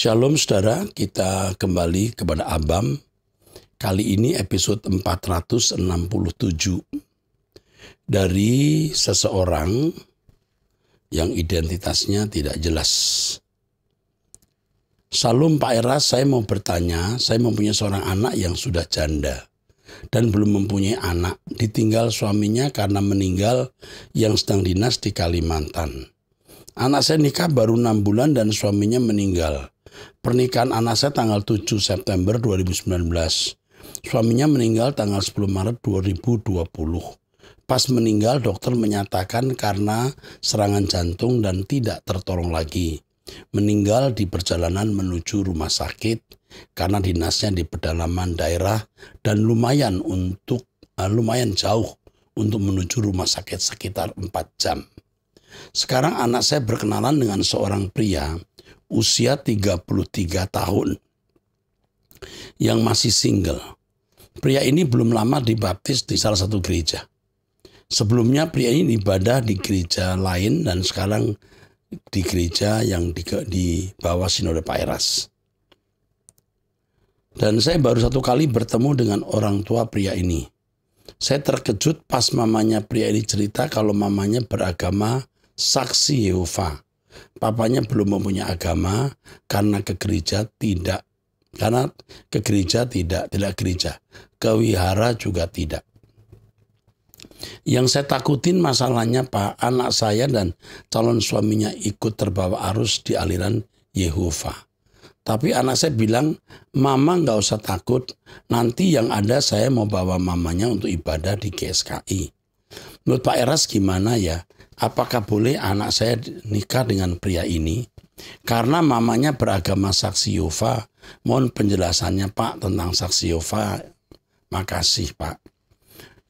Shalom saudara, kita kembali kepada Abam. Kali ini episode 467 dari seseorang yang identitasnya tidak jelas. Shalom Pak Eras, saya mau bertanya, saya mempunyai seorang anak yang sudah janda dan belum mempunyai anak, ditinggal suaminya karena meninggal yang sedang dinas di Kalimantan. Anak saya nikah baru 6 bulan dan suaminya meninggal. Pernikahan anak saya tanggal 7 September 2019. Suaminya meninggal tanggal 10 Maret 2020. Pas meninggal dokter menyatakan karena serangan jantung dan tidak tertolong lagi. Meninggal di perjalanan menuju rumah sakit karena dinasnya di pedalaman daerah dan lumayan jauh untuk menuju rumah sakit sekitar 4 jam. Sekarang anak saya berkenalan dengan seorang pria usia 33 tahun yang masih single. Pria ini belum lama dibaptis di salah satu gereja. Sebelumnya pria ini ibadah di gereja lain dan sekarang di gereja yang di bawah sinode Pak Eras. Dan saya baru 1 kali bertemu dengan orang tua pria ini. Saya terkejut pas mamanya pria ini cerita kalau mamanya beragama Saksi Yehova. Papanya belum mempunyai agama karena ke gereja tidak. Ke wihara juga tidak. Yang saya takutin masalahnya Pak, anak saya dan calon suaminya ikut terbawa arus di aliran Yehova. Tapi anak saya bilang, mama nggak usah takut, nanti yang ada saya mau bawa mamanya untuk ibadah di GSKI. Menurut Pak Eras gimana ya? Apakah boleh anak saya nikah dengan pria ini? Karena mamanya beragama Saksi Yehova. Mohon penjelasannya Pak tentang Saksi Yehova. Makasih Pak.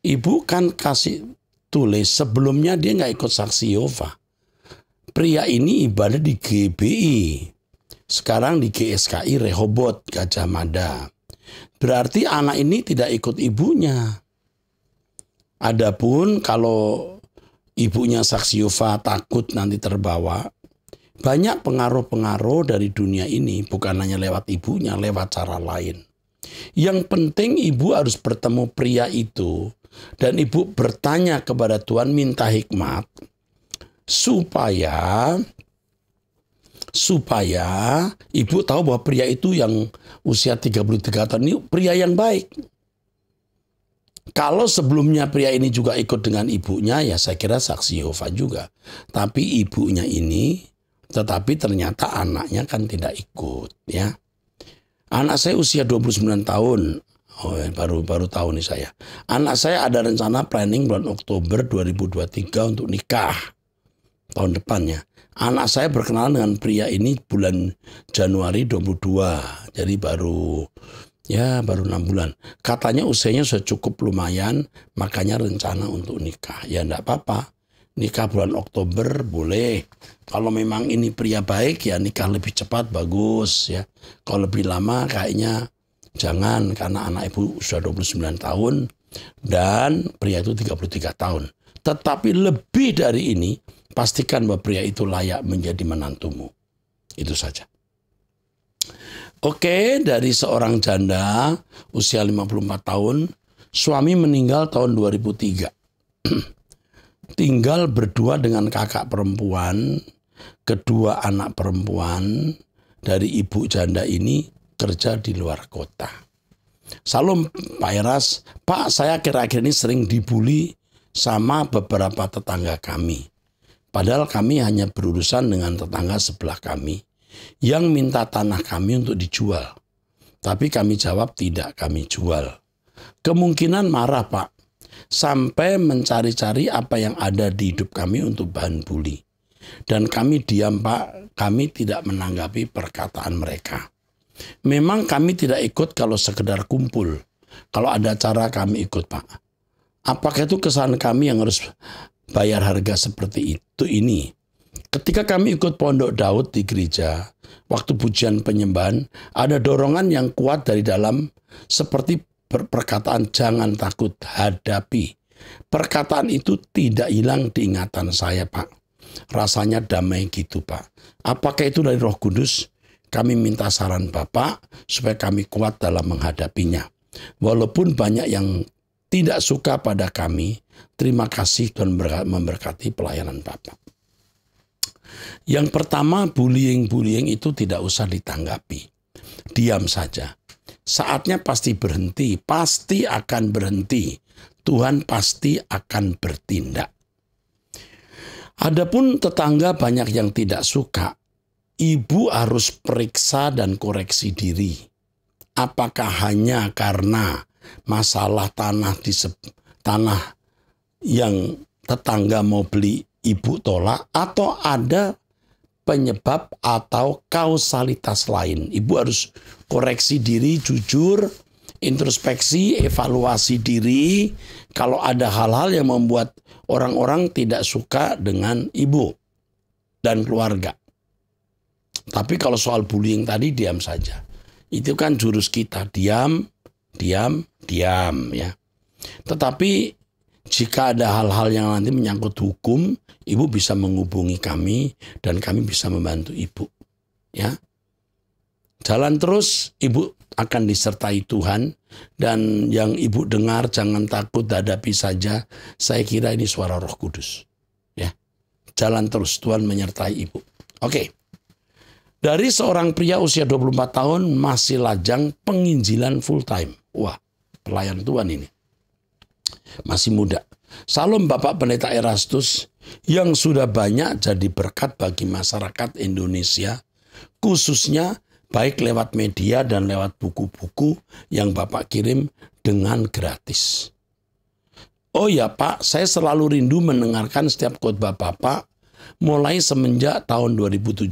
Ibu kan kasih tulis sebelumnya dia nggak ikut Saksi Yehova. Pria ini ibadah di GBI. Sekarang di GSKI Rehoboth Gajah Mada. Berarti anak ini tidak ikut ibunya. Adapun kalau ibunya Saksi Yehova takut nanti terbawa, banyak pengaruh-pengaruh dari dunia ini, bukan hanya lewat ibunya, lewat cara lain. Yang penting ibu harus bertemu pria itu, dan ibu bertanya kepada Tuhan minta hikmat, supaya ibu tahu bahwa pria itu yang usia 33 tahun ini pria yang baik. Kalau sebelumnya pria ini juga ikut dengan ibunya, ya saya kira Saksi Yehova juga. Tapi ibunya ini, tetapi ternyata anaknya kan tidak ikut. Ya, anak saya usia 29 tahun. Oh, baru tahu nih saya. Anak saya ada rencana planning bulan Oktober 2023 untuk nikah tahun depannya. Anak saya berkenalan dengan pria ini bulan Januari 22. Jadi baru 6 bulan. Katanya usianya sudah cukup lumayan, makanya rencana untuk nikah. Ya enggak apa-apa. Nikah bulan Oktober boleh. Kalau memang ini pria baik ya nikah lebih cepat bagus ya. Kalau lebih lama kayaknya jangan karena anak ibu sudah 29 tahun dan pria itu 33 tahun. Tetapi lebih dari ini, pastikan bahwa pria itu layak menjadi menantumu. Itu saja. Oke, dari seorang janda usia 54 tahun, suami meninggal tahun 2003. Tinggal berdua dengan kakak perempuan, kedua anak perempuan dari ibu janda ini kerja di luar kota. Salam Pak Eras, Pak saya akhir-akhir ini sering dibully sama beberapa tetangga kami. Padahal kami hanya berurusan dengan tetangga sebelah kami yang minta tanah kami untuk dijual. Tapi kami jawab tidak kami jual. Kemungkinan marah Pak. Sampai mencari-cari apa yang ada di hidup kami untuk bahan bully. Dan kami diam Pak. Kami tidak menanggapi perkataan mereka. Memang kami tidak ikut kalau sekedar kumpul. Kalau ada acara kami ikut Pak. Apakah itu kesalahan kami yang harus bayar harga seperti itu ini? Ketika kami ikut Pondok Daud di gereja, waktu pujian penyembahan, ada dorongan yang kuat dari dalam seperti perkataan jangan takut, hadapi. Perkataan itu tidak hilang di ingatan saya Pak. Rasanya damai gitu Pak. Apakah itu dari Roh Kudus? Kami minta saran Bapak supaya kami kuat dalam menghadapinya. Walaupun banyak yang tidak suka pada kami, terima kasih Tuhan memberkati pelayanan Bapak. Yang pertama, bullying itu tidak usah ditanggapi. Diam saja. Saatnya pasti berhenti, pasti akan berhenti. Tuhan pasti akan bertindak. Adapun tetangga banyak yang tidak suka. Ibu harus periksa dan koreksi diri. Apakah hanya karena masalah tanah yang tetangga mau beli ibu tolak, atau ada penyebab atau kausalitas lain? Ibu harus koreksi diri, jujur, introspeksi, evaluasi diri kalau ada hal-hal yang membuat orang-orang tidak suka dengan ibu dan keluarga. Tapi kalau soal bullying tadi, diam saja. Itu kan jurus kita, diam ya. Tetapi jika ada hal-hal yang nanti menyangkut hukum, ibu bisa menghubungi kami dan kami bisa membantu ibu. Ya. Jalan terus, ibu akan disertai Tuhan, dan yang ibu dengar jangan takut, hadapi saja. Saya kira ini suara Roh Kudus. Ya. Jalan terus, Tuhan menyertai ibu. Oke. Dari seorang pria usia 24 tahun masih lajang penginjilan full time. Wah, pelayan Tuhan ini. Masih muda. Salam Bapak Pendeta Erastus yang sudah banyak jadi berkat bagi masyarakat Indonesia, khususnya baik lewat media dan lewat buku-buku yang Bapak kirim dengan gratis. Oh ya Pak, saya selalu rindu mendengarkan setiap khotbah Bapak mulai semenjak tahun 2017.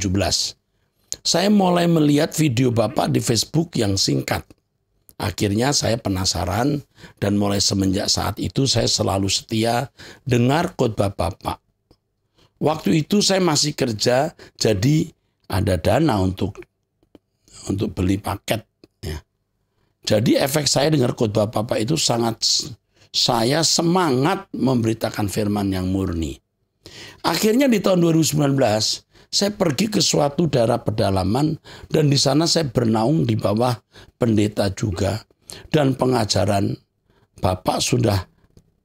Saya mulai melihat video Bapak di Facebook yang singkat. Akhirnya saya penasaran dan mulai semenjak saat itu saya selalu setia dengar khotbah Bapak. Waktu itu saya masih kerja, jadi ada dana untuk beli paket. Ya. Jadi efek saya dengar khotbah Bapak itu saya semangat memberitakan firman yang murni. Akhirnya di tahun 2019 saya pergi ke suatu daerah pedalaman dan di sana saya bernaung di bawah pendeta juga, dan pengajaran Bapak sudah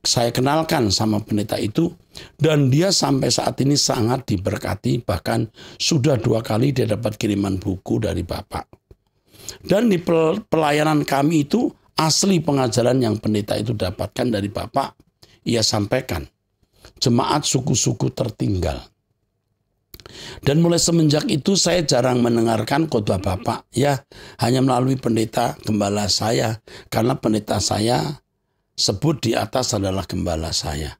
saya kenalkan sama pendeta itu, dan dia sampai saat ini sangat diberkati, bahkan sudah 2 kali dia dapat kiriman buku dari Bapak. Dan di pelayanan kami itu asli pengajaran yang pendeta itu dapatkan dari Bapak, ia sampaikan. Jemaat suku-suku tertinggal. Dan mulai semenjak itu saya jarang mendengarkan khotbah Bapak, ya, hanya melalui pendeta gembala saya, karena pendeta saya sebut di atas adalah gembala saya.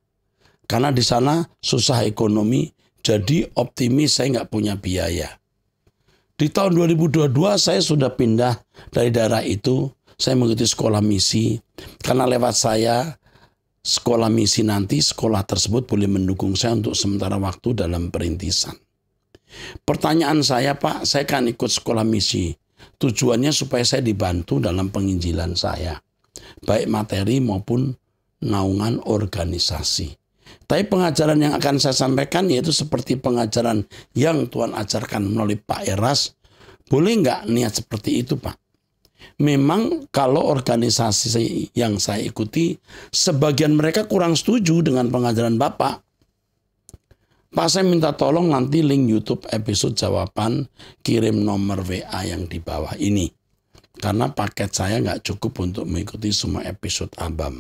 Karena di sana susah ekonomi, jadi optimis saya nggak punya biaya. Di tahun 2022 saya sudah pindah dari daerah itu, saya mengikuti sekolah misi, karena lewat saya sekolah misi nanti, sekolah tersebut boleh mendukung saya untuk sementara waktu dalam perintisan. Pertanyaan saya, Pak, saya kan ikut sekolah misi. Tujuannya supaya saya dibantu dalam penginjilan saya, baik materi maupun naungan organisasi. Tapi pengajaran yang akan saya sampaikan yaitu seperti pengajaran yang Tuhan ajarkan melalui Pak Eras. Boleh nggak niat seperti itu, Pak? Memang kalau organisasi yang saya ikuti, sebagian mereka kurang setuju dengan pengajaran Bapak. Pak, saya minta tolong nanti link YouTube episode jawaban, kirim nomor WA yang di bawah ini. Karena paket saya nggak cukup untuk mengikuti semua episode Abam.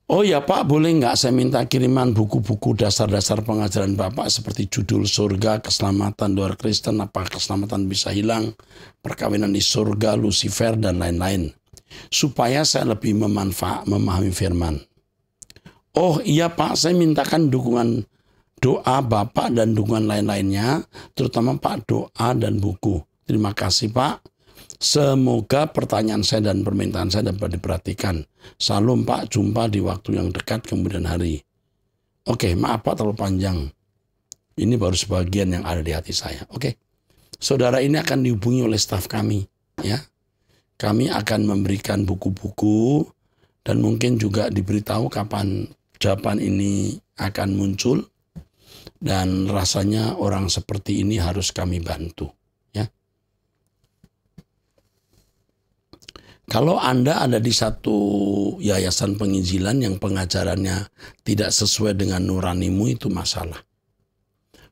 Oh ya Pak, boleh nggak saya minta kiriman buku-buku dasar-dasar pengajaran Bapak seperti judul Surga, Keselamatan Luar Kristen, Apa Keselamatan Bisa Hilang, Perkawinan di Surga, Lucifer, dan lain-lain. Supaya saya lebih memahami firman. Oh iya Pak, saya mintakan dukungan doa Bapak dan dukungan lain-lainnya, terutama Pak doa dan buku. Terima kasih Pak. Semoga pertanyaan saya dan permintaan saya dapat diperhatikan. Salam Pak, jumpa di waktu yang dekat kemudian hari. Oke, maaf Pak terlalu panjang. Ini baru sebagian yang ada di hati saya. Oke, saudara ini akan dihubungi oleh staf kami. Ya, kami akan memberikan buku-buku dan mungkin juga diberitahu kapan jawaban ini akan muncul, dan rasanya orang seperti ini harus kami bantu. Ya, Kalau Anda ada di satu yayasan penginjilan yang pengajarannya tidak sesuai dengan nuranimu, itu masalah.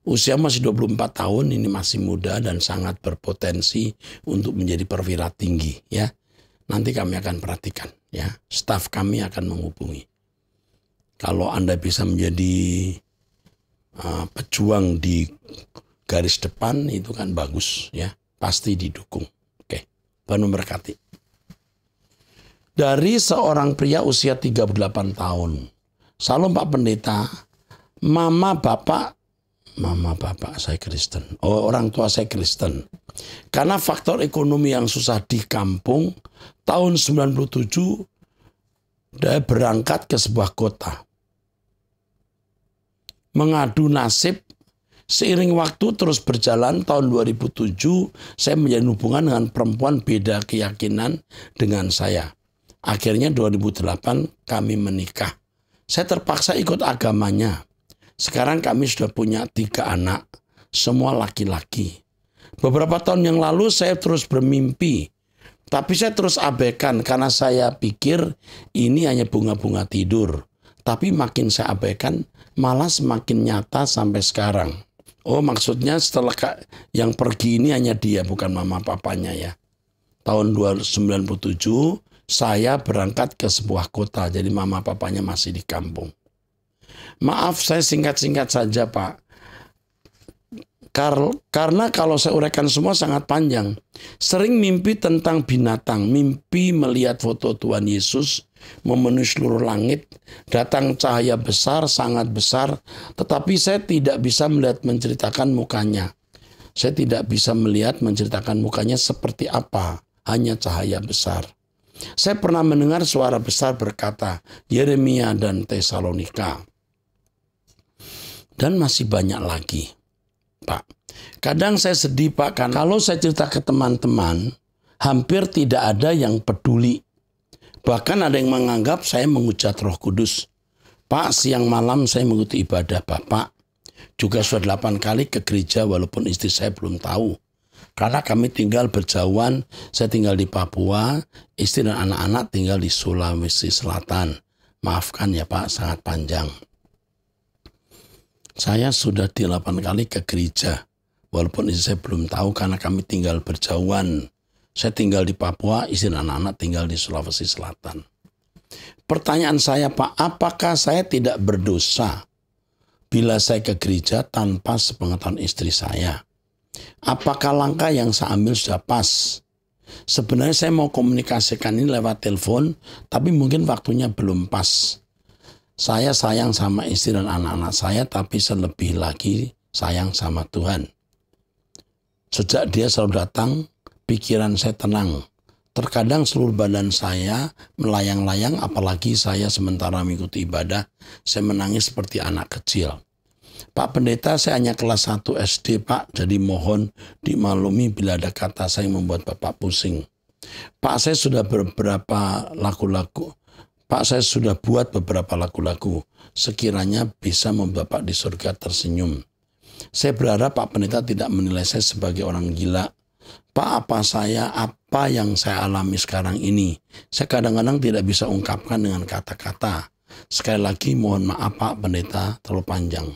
Usia masih 24 tahun, ini masih muda dan sangat berpotensi untuk menjadi perwira tinggi, ya. Nanti kami akan perhatikan, ya. Staf kami akan menghubungi. Kalau Anda bisa menjadi pejuang di garis depan, itu kan bagus, ya. Pasti didukung. Oke, Tuhan memberkati. Dari seorang pria usia 38 tahun. Salam Pak Pendeta, mama bapak saya Kristen. Oh, orang tua saya Kristen. Karena faktor ekonomi yang susah di kampung, tahun 97 dia berangkat ke sebuah kota. Mengadu nasib, seiring waktu terus berjalan, tahun 2007 saya menjalin hubungan dengan perempuan beda keyakinan dengan saya. Akhirnya 2008 kami menikah. Saya terpaksa ikut agamanya. Sekarang kami sudah punya 3 anak, semua laki-laki. Beberapa tahun yang lalu saya terus bermimpi, tapi saya terus abaikan karena saya pikir ini hanya bunga-bunga tidur. Tapi makin saya abaikan, malah semakin nyata sampai sekarang. Oh, maksudnya setelah yang pergi ini hanya dia, bukan mama papanya, ya. Tahun 1997 saya berangkat ke sebuah kota, jadi mama papanya masih di kampung. Maaf, saya singkat-singkat saja, Pak. Karena kalau saya uraikan semua sangat panjang. Sering mimpi tentang binatang, mimpi melihat foto Tuhan Yesus memenuhi seluruh langit, datang cahaya besar, sangat besar, tetapi saya tidak bisa melihat menceritakan mukanya. Saya tidak bisa melihat menceritakan mukanya seperti apa, hanya cahaya besar. Saya pernah mendengar suara besar berkata, Yeremia dan Tesalonika. Dan masih banyak lagi, Pak. Kadang saya sedih, Pak, karena kalau saya cerita ke teman-teman, hampir tidak ada yang peduli. Bahkan ada yang menganggap saya menghujat Roh Kudus. Pak, siang malam saya mengikuti ibadah Bapak. Juga sudah 8 kali ke gereja walaupun istri saya belum tahu. Karena kami tinggal berjauhan, saya tinggal di Papua, istri dan anak-anak tinggal di Sulawesi Selatan. Maafkan ya Pak, sangat panjang. Saya sudah 8 kali ke gereja, walaupun istri saya belum tahu karena kami tinggal berjauhan. Saya tinggal di Papua, istri dan anak-anak tinggal di Sulawesi Selatan. Pertanyaan saya Pak, apakah saya tidak berdosa bila saya ke gereja tanpa sepengetahuan istri saya? Apakah langkah yang saya ambil sudah pas? Sebenarnya saya mau komunikasikan ini lewat telepon, tapi mungkin waktunya belum pas. Saya sayang sama istri dan anak-anak saya, tapi selebih lagi sayang sama Tuhan. Sejak dia selalu datang, pikiran saya tenang. Terkadang seluruh badan saya melayang-layang, apalagi saya sementara mengikuti ibadah, saya menangis seperti anak kecil. Pak Pendeta, saya hanya kelas 1 SD, Pak. Jadi mohon dimaklumi bila ada kata saya yang membuat Bapak pusing. Pak, saya sudah beberapa lagu-lagu. Pak, saya sudah buat beberapa lagu-lagu. Sekiranya bisa membuat Bapak di surga tersenyum. Saya berharap Pak Pendeta tidak menilai saya sebagai orang gila. Pak, apa yang saya alami sekarang ini? Saya kadang-kadang tidak bisa ungkapkan dengan kata-kata. Sekali lagi mohon maaf Pak Pendeta, terlalu panjang.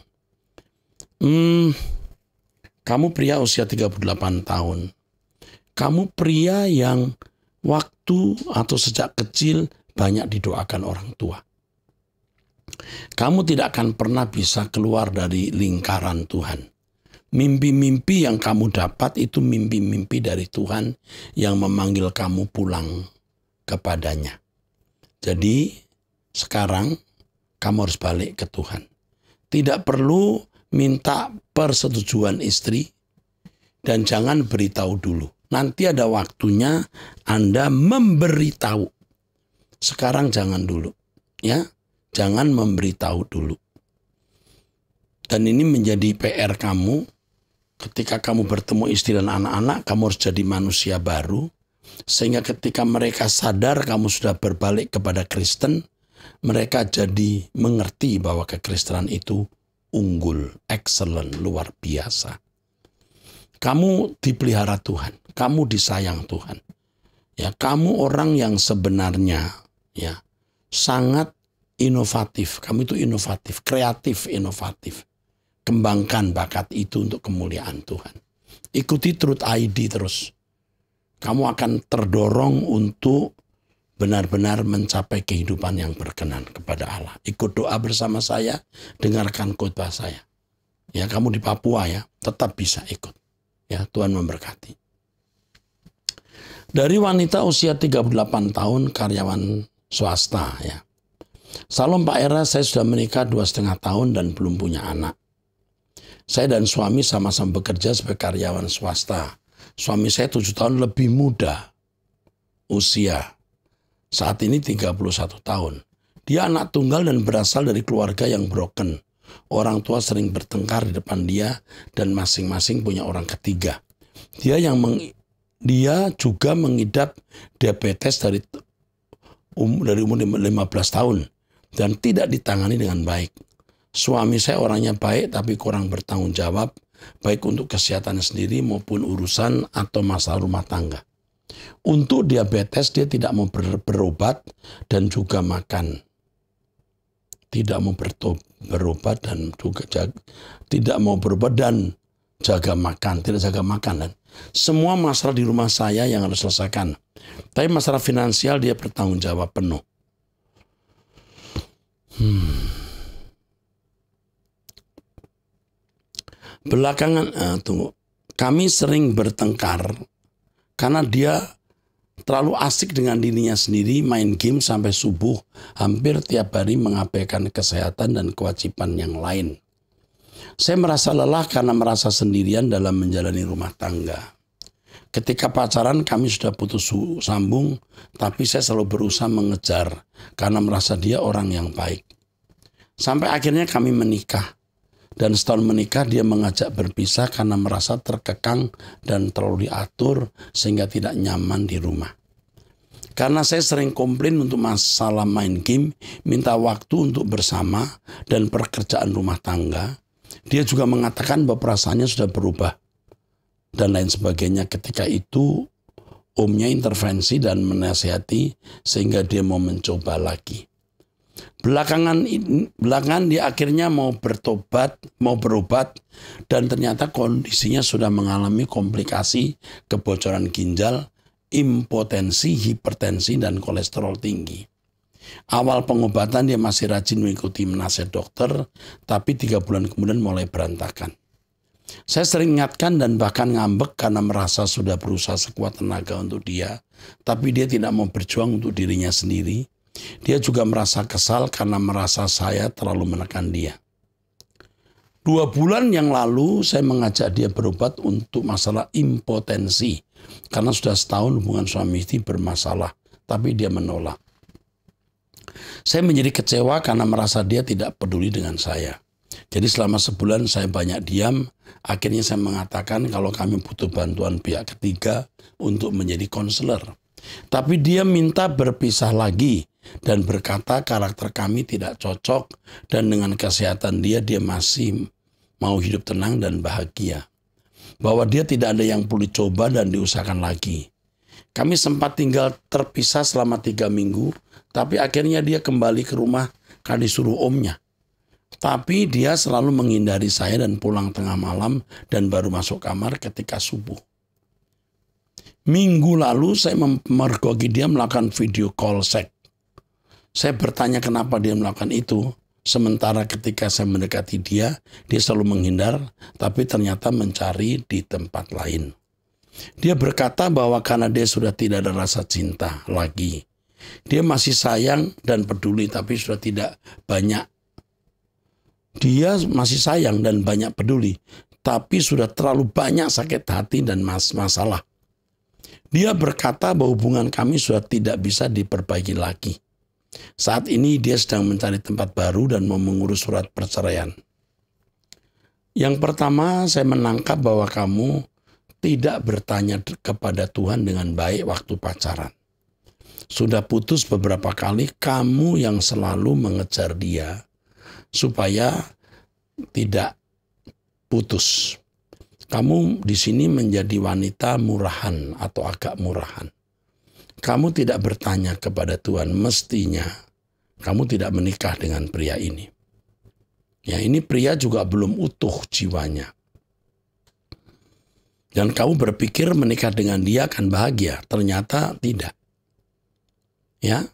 Kamu pria usia 38 tahun. Kamu pria yang waktu atau sejak kecil banyak didoakan orang tua. Kamu tidak akan pernah bisa keluar dari lingkaran Tuhan. Mimpi-mimpi yang kamu dapat itu mimpi-mimpi dari Tuhan yang memanggil kamu pulang kepadanya. Jadi sekarang kamu harus balik ke Tuhan. Tidak perlu minta persetujuan istri dan jangan beritahu dulu. Nanti ada waktunya Anda memberitahu. Sekarang jangan dulu, ya. Jangan memberitahu dulu. Dan ini menjadi PR kamu. Ketika kamu bertemu istri dan anak-anak, kamu harus jadi manusia baru. Sehingga ketika mereka sadar kamu sudah berbalik kepada Kristen, mereka jadi mengerti bahwa kekristenan itu unggul, excellent, luar biasa. Kamu dipelihara Tuhan, kamu disayang Tuhan. Ya, kamu orang yang sebenarnya ya sangat inovatif. Kamu itu inovatif, kreatif, inovatif. Kembangkan bakat itu untuk kemuliaan Tuhan. Ikuti Truth ID terus. Kamu akan terdorong untuk benar-benar mencapai kehidupan yang berkenan kepada Allah. Ikut doa bersama saya, dengarkan khotbah saya. Ya, kamu di Papua ya, tetap bisa ikut. Ya, Tuhan memberkati. Dari wanita usia 38 tahun, karyawan swasta ya. Salam Pak Era, saya sudah menikah 2,5 tahun dan belum punya anak. Saya dan suami sama-sama bekerja sebagai karyawan swasta. Suami saya 7 tahun lebih muda usia. Saat ini 31 tahun. Dia anak tunggal dan berasal dari keluarga yang broken. Orang tua sering bertengkar di depan dia dan masing-masing punya orang ketiga. Dia juga mengidap diabetes dari umur 15 tahun dan tidak ditangani dengan baik. Suami saya orangnya baik tapi kurang bertanggung jawab, baik untuk kesehatannya sendiri maupun urusan atau masalah rumah tangga. Untuk diabetes dia tidak mau berobat dan juga makan. Tidak mau berobat dan juga tidak mau berobat dan jaga makan, tidak jaga makanan. Semua masalah di rumah saya yang harus selesaikan. Tapi masalah finansial dia bertanggung jawab penuh. Belakangan, kami sering bertengkar karena dia terlalu asik dengan dirinya sendiri, main game sampai subuh, hampir tiap hari mengabaikan kesehatan dan kewajiban yang lain. Saya merasa lelah karena merasa sendirian dalam menjalani rumah tangga. Ketika pacaran kami sudah putus sambung, tapi saya selalu berusaha mengejar karena merasa dia orang yang baik. Sampai akhirnya kami menikah. Dan setahun menikah dia mengajak berpisah karena merasa terkekang dan terlalu diatur sehingga tidak nyaman di rumah. Karena saya sering komplain untuk masalah main game, minta waktu untuk bersama dan pekerjaan rumah tangga, dia juga mengatakan bahwa perasaannya sudah berubah dan lain sebagainya. Ketika itu omnya intervensi dan menasihati sehingga dia mau mencoba lagi. Belakangan dia akhirnya mau berobat dan ternyata kondisinya sudah mengalami komplikasi kebocoran ginjal, impotensi, hipertensi dan kolesterol tinggi. Awal pengobatan dia masih rajin mengikuti nasihat dokter, tapi 3 bulan kemudian mulai berantakan. Saya sering ingatkan dan bahkan ngambek karena merasa sudah berusaha sekuat tenaga untuk dia, tapi dia tidak mau berjuang untuk dirinya sendiri. Dia juga merasa kesal karena merasa saya terlalu menekan dia. 2 bulan yang lalu saya mengajak dia berobat untuk masalah impotensi karena sudah setahun hubungan suami istri bermasalah, tapi dia menolak. Saya menjadi kecewa karena merasa dia tidak peduli dengan saya. Jadi selama sebulan saya banyak diam, akhirnya saya mengatakan kalau kami butuh bantuan pihak ketiga untuk menjadi konselor. Tapi dia minta berpisah lagi dan berkata karakter kami tidak cocok dan dengan kesehatan dia masih mau hidup tenang dan bahagia. Bahwa dia tidak ada yang perlu dicoba dan diusahakan lagi. Kami sempat tinggal terpisah selama 3 minggu, tapi akhirnya dia kembali ke rumah karena disuruh omnya. Tapi dia selalu menghindari saya dan pulang tengah malam dan baru masuk kamar ketika subuh. Minggu lalu saya memergoki dia melakukan video call seks. Saya bertanya kenapa dia melakukan itu. Sementara ketika saya mendekati dia selalu menghindar, tapi ternyata mencari di tempat lain. Dia berkata bahwa karena dia sudah tidak ada rasa cinta lagi. Dia masih sayang dan peduli, tapi sudah tidak banyak. Dia masih sayang dan banyak peduli, tapi sudah terlalu banyak sakit hati dan masalah. Dia berkata bahwa hubungan kami sudah tidak bisa diperbaiki lagi. Saat ini dia sedang mencari tempat baru dan mau mengurus surat perceraian. Yang pertama, saya menangkap bahwa kamu tidak bertanya kepada Tuhan dengan baik waktu pacaran. Sudah putus beberapa kali, kamu yang selalu mengejar dia supaya tidak putus. Kamu di sini menjadi wanita murahan atau agak murahan. kamu tidak bertanya kepada Tuhan, mestinya kamu tidak menikah dengan pria ini. Ya, ini pria juga belum utuh jiwanya. Dan kamu berpikir menikah dengan dia akan bahagia, ternyata tidak. Ya.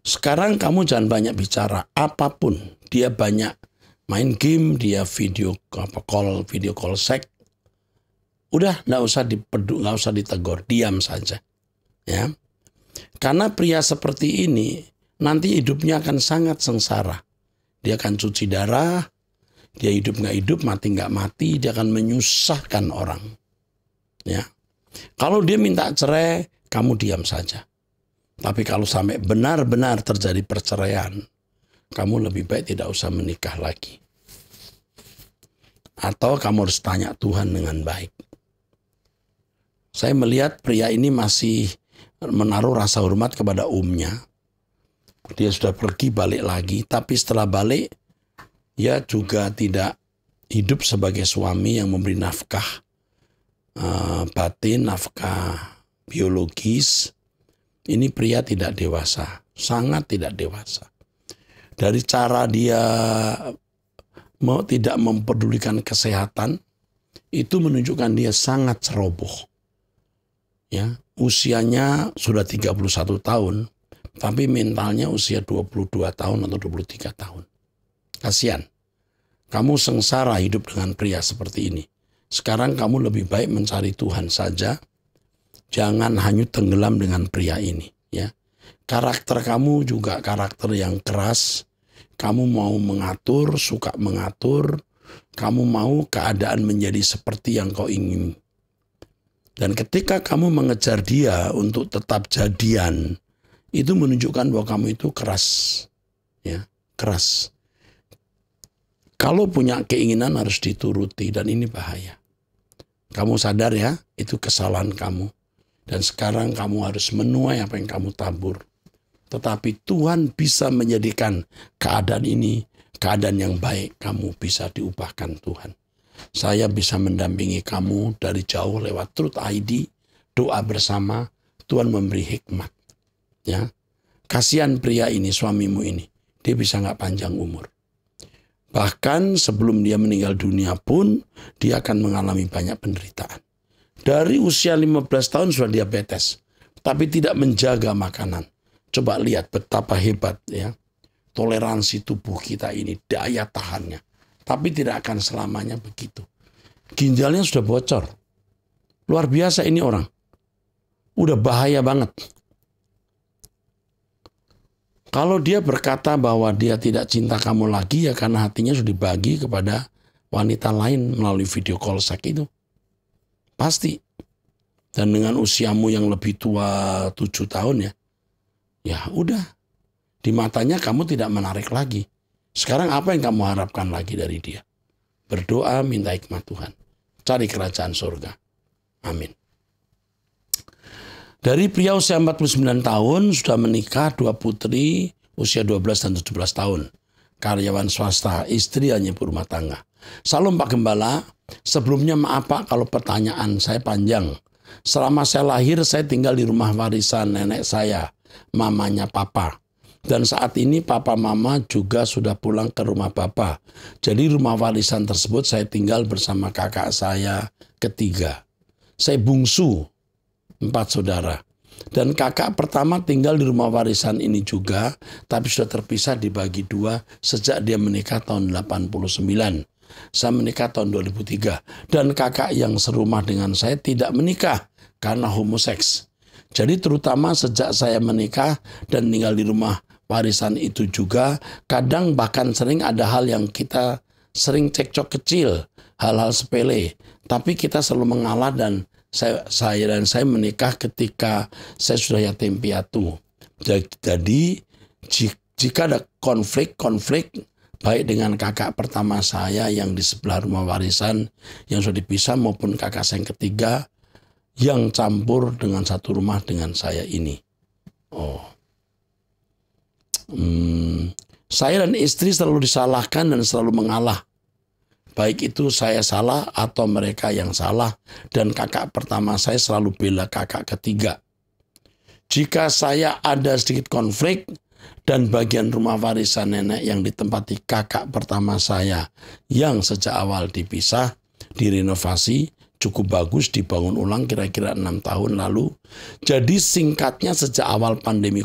Sekarang kamu jangan banyak bicara apapun. Dia banyak main game, dia video call seks. Udah nggak usah ditegur, diam saja. Ya. Karena pria seperti ini nanti hidupnya akan sangat sengsara. Dia akan cuci darah, dia hidup nggak hidup, mati nggak mati, dia akan menyusahkan orang. Ya. Kalau dia minta cerai, kamu diam saja. Tapi kalau sampai benar-benar terjadi perceraian, kamu lebih baik tidak usah menikah lagi. Atau kamu harus tanya Tuhan dengan baik. Saya melihat pria ini masih menaruh rasa hormat kepada umnya. Dia sudah pergi balik lagi, tapi setelah balik, dia juga tidak hidup sebagai suami yang memberi nafkah batin, nafkah biologis. Ini pria tidak dewasa, sangat tidak dewasa. Dari cara dia tidak mempedulikan kesehatan, itu menunjukkan dia sangat ceroboh. Ya, usianya sudah 31 tahun, tapi mentalnya usia 22 tahun atau 23 tahun. Kasihan. Kamu sengsara hidup dengan pria seperti ini. Sekarang kamu lebih baik mencari Tuhan saja. Jangan hanyut tenggelam dengan pria ini. Ya. Karakter kamu juga karakter yang keras. Kamu mau mengatur, suka mengatur. Kamu mau keadaan menjadi seperti yang kau ingin. Dan ketika kamu mengejar dia untuk tetap jadian, itu menunjukkan bahwa kamu itu keras. Ya, keras. Kalau punya keinginan harus dituruti, dan ini bahaya. Kamu sadar ya, itu kesalahan kamu. Dan sekarang kamu harus menuai apa yang kamu tabur. Tetapi Tuhan bisa menjadikan keadaan ini, keadaan yang baik, kamu bisa diubahkan Tuhan. Saya bisa mendampingi kamu dari jauh lewat Truth ID, doa bersama, Tuhan memberi hikmat. Ya, kasihan pria ini, suamimu ini, dia bisa nggak panjang umur. Bahkan sebelum dia meninggal dunia pun, dia akan mengalami banyak penderitaan. Dari usia 15 tahun sudah diabetes, tapi tidak menjaga makanan. Coba lihat betapa hebat ya toleransi tubuh kita ini, daya tahannya. Tapi tidak akan selamanya begitu. Ginjalnya sudah bocor. Luar biasa ini orang. Udah bahaya banget. Kalau dia berkata bahwa dia tidak cinta kamu lagi, ya karena hatinya sudah dibagi kepada wanita lain melalui video call seks itu. Pasti. Dan dengan usiamu yang lebih tua 7 tahun ya. Ya udah. Di matanya kamu tidak menarik lagi. Sekarang apa yang kamu harapkan lagi dari dia? Berdoa, minta hikmat Tuhan. Cari kerajaan surga. Amin. Dari pria usia 49 tahun sudah menikah 2 putri usia 12 dan 17 tahun. Karyawan swasta, istri hanya ibu rumah tangga. Salam Pak Gembala, sebelumnya maaf Pak kalau pertanyaan saya panjang. Selama saya lahir saya tinggal di rumah warisan nenek saya, mamanya Papa. Dan saat ini Papa Mama juga sudah pulang ke rumah Papa. Jadi rumah warisan tersebut saya tinggal bersama kakak saya ketiga. Saya bungsu 4 saudara. Dan kakak pertama tinggal di rumah warisan ini juga, tapi sudah terpisah dibagi 2 sejak dia menikah tahun 89. Saya menikah tahun 2003. Dan kakak yang serumah dengan saya tidak menikah karena homoseks. Jadi terutama sejak saya menikah dan tinggal di rumah warisan itu juga, kadang bahkan sering ada hal yang kita sering cekcok kecil, hal-hal sepele. Tapi kita selalu mengalah dan saya menikah ketika saya sudah yatim piatu. Jadi jika ada konflik baik dengan kakak pertama saya yang di sebelah rumah warisan yang sudah dipisah maupun kakak saya yang ketiga yang campur dengan satu rumah dengan saya ini. Saya dan istri selalu disalahkan dan selalu mengalah. baik itu saya salah atau mereka yang salah, dan kakak pertama saya selalu bela kakak ketiga. Jika saya ada sedikit konflik dan bagian rumah warisan nenek yang ditempati kakak pertama saya yang sejak awal dipisah, direnovasi, cukup bagus, dibangun ulang kira-kira 6 tahun lalu. Jadi singkatnya sejak awal pandemi,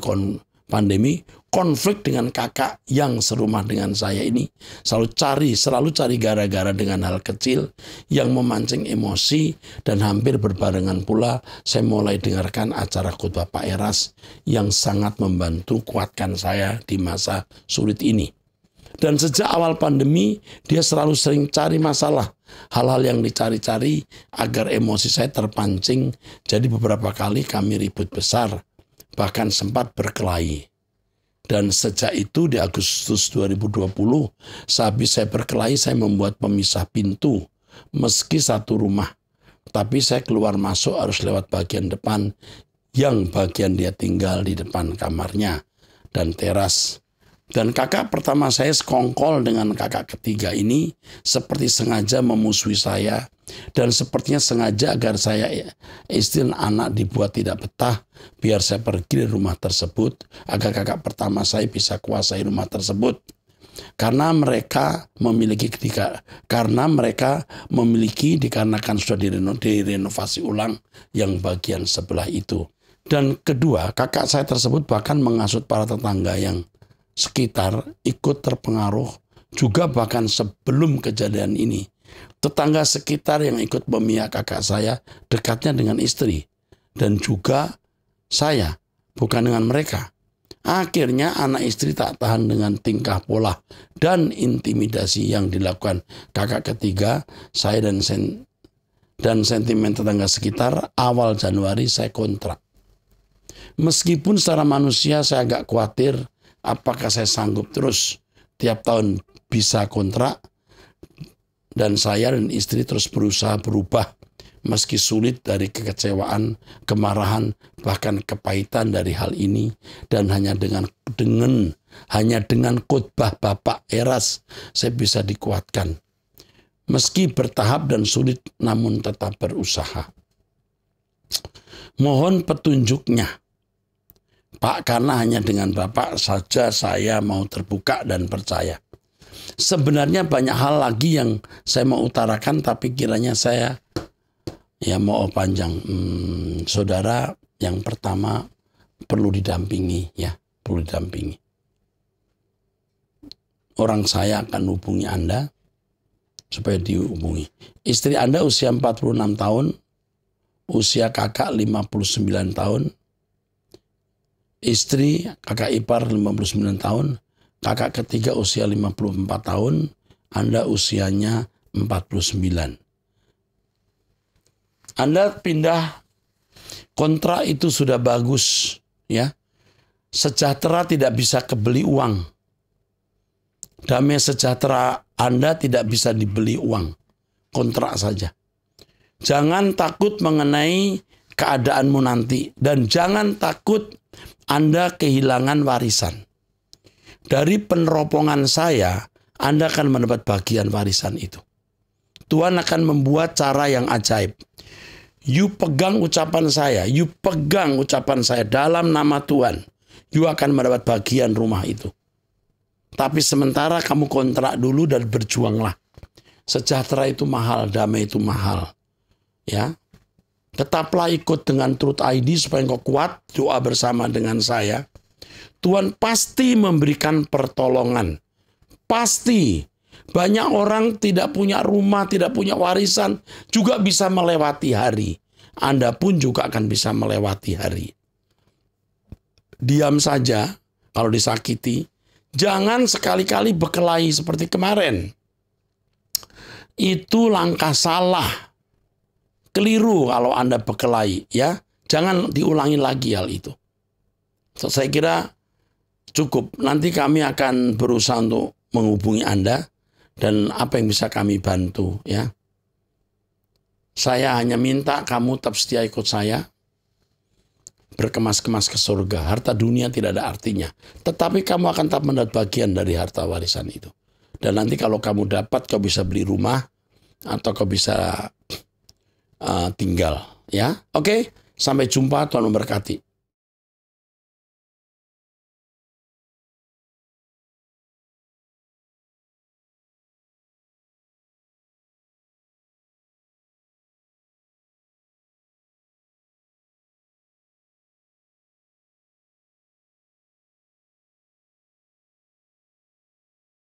konflik dengan kakak yang serumah dengan saya ini selalu cari gara-gara dengan hal kecil yang memancing emosi, dan hampir berbarengan pula saya mulai dengarkan acara khotbah Pak Eras yang sangat membantu kuatkan saya di masa sulit ini. Dan sejak awal pandemi dia selalu sering cari masalah, hal-hal yang dicari-cari agar emosi saya terpancing. Jadi beberapa kali kami ribut besar, bahkan sempat berkelahi. Dan sejak itu di Agustus 2020, sehabis saya berkelahi, saya membuat pemisah pintu. Meski satu rumah, tapi saya keluar masuk harus lewat bagian depan, yang bagian dia tinggal di depan kamarnya dan teras. Dan kakak pertama saya sekongkol dengan kakak ketiga ini seperti sengaja memusuhi saya, dan sepertinya sengaja agar saya istri dan anak dibuat tidak betah biar saya pergi dari rumah tersebut, agar kakak pertama saya bisa kuasai rumah tersebut. Karena mereka memiliki dikarenakan sudah direnovasi ulang yang bagian sebelah itu. Dan kedua, kakak saya tersebut bahkan menghasut para tetangga yang sekitar ikut terpengaruh juga. Bahkan sebelum kejadian ini, tetangga sekitar yang ikut memihak kakak saya dekatnya dengan istri dan juga saya, bukan dengan mereka. Akhirnya anak istri tak tahan dengan tingkah pola dan intimidasi yang dilakukan kakak ketiga saya dan sentimen tetangga sekitar. Awal Januari saya kontrak. Meskipun secara manusia saya agak khawatir apakah saya sanggup terus tiap tahun bisa kontrak, dan saya dan istri terus berusaha berubah meski sulit dari kekecewaan, kemarahan, bahkan kepahitan dari hal ini. Dan hanya dengan khotbah Bapak Eras saya bisa dikuatkan. Meski bertahap dan sulit, namun tetap berusaha. Mohon petunjuknya, Pak, karena hanya dengan Bapak saja saya mau terbuka dan percaya. Sebenarnya banyak hal lagi yang saya mau utarakan, tapi kiranya saya mau panjang. Saudara, yang pertama perlu didampingi, perlu didampingi. Orang saya akan hubungi Anda supaya dihubungi. Istri Anda usia 46 tahun, usia kakak 59 tahun. Istri kakak ipar 59 tahun, kakak ketiga usia 54 tahun, Anda usianya 49. Anda pindah kontrak itu sudah bagus, ya. Sejahtera tidak bisa kebeli uang. Damai sejahtera Anda tidak bisa dibeli uang. Kontrak saja. Jangan takut mengenai keadaanmu nanti, dan jangan takut Anda kehilangan warisan. Dari peneropongan saya, Anda akan mendapat bagian warisan itu. Tuhan akan membuat cara yang ajaib. You pegang ucapan saya dalam nama Tuhan. You akan mendapat bagian rumah itu. Tapi sementara kamu kontrak dulu dan berjuanglah. Sejahtera itu mahal, damai itu mahal. Ya. Tetaplah ikut dengan Truth ID supaya engkau kuat, doa bersama dengan saya. Tuhan pasti memberikan pertolongan. Pasti. Banyak orang tidak punya rumah, tidak punya warisan, juga bisa melewati hari. Anda pun juga akan bisa melewati hari. Diam saja kalau disakiti. Jangan sekali-kali berkelahi seperti kemarin. Itu langkah salah. Keliru kalau Anda berkelahi, ya. Jangan diulangi lagi hal itu. Saya kira cukup. Nanti kami akan berusaha untuk menghubungi Anda dan apa yang bisa kami bantu, ya. Saya hanya minta kamu tetap setia ikut saya. Berkemas-kemas ke surga. Harta dunia tidak ada artinya. Tetapi kamu akan tetap mendapat bagian dari harta warisan itu. Dan nanti kalau kamu dapat, kau bisa beli rumah atau kau bisa tinggal. Ya, oke. Sampai jumpa, Tuhan memberkati.